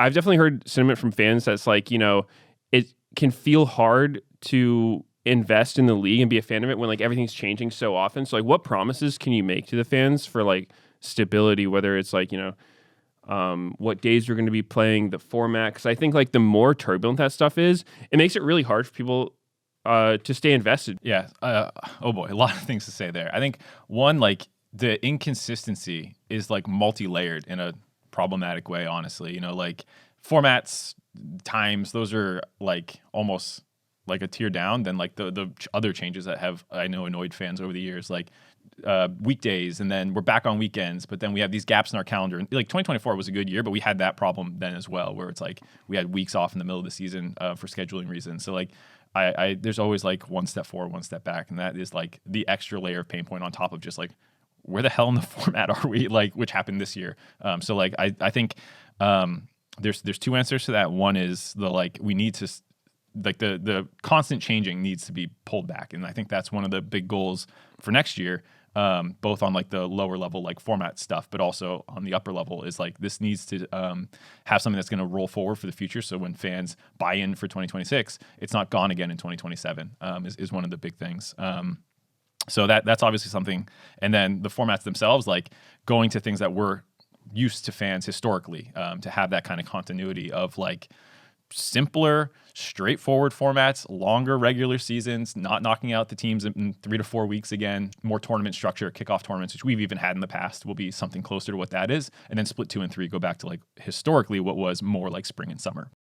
I've definitely heard sentiment from fans that's like, it can feel hard to invest in the league and be a fan of it when like everything's changing so often. So like what promises can you make to the fans for like stability, whether it's like, what days you're going to be playing, the format? Because I think like the more turbulent that stuff is, it makes it really hard for people to stay invested. Yeah. Oh boy, a lot of things to say there. I think one, like the inconsistency is like multi-layered in a problematic way, honestly. Like formats, times, those are like almost like a tier down than like the other changes that have, I know, annoyed fans over the years, like weekdays, and then we're back on weekends, but then we have these gaps in our calendar. And like 2024 was a good year, but we had that problem then as well, where it's like we had weeks off in the middle of the season for scheduling reasons. So like I there's always like one step forward, one step back, and that is like the extra layer of pain point on top of just like where the hell in the format are we, like, which happened this year. So like I think there's two answers to that. One is the like we need to like the constant changing needs to be pulled back, and I think that's one of the big goals for next year. Both on like the lower level, like format stuff, but also on the upper level is like this needs to have something that's going to roll forward for the future. So when fans buy in for 2026, it's not gone again in 2027 is one of the big things. So that's obviously something. And then the formats themselves, like going to things that we're used to fans historically, to have that kind of continuity of like simpler, straightforward formats, longer regular seasons, not knocking out the teams in 3 to 4 weeks again, more tournament structure, kickoff tournaments, which we've even had in the past, will be something closer to what that is. And then split 2 and 3, go back to like historically what was more like spring and summer.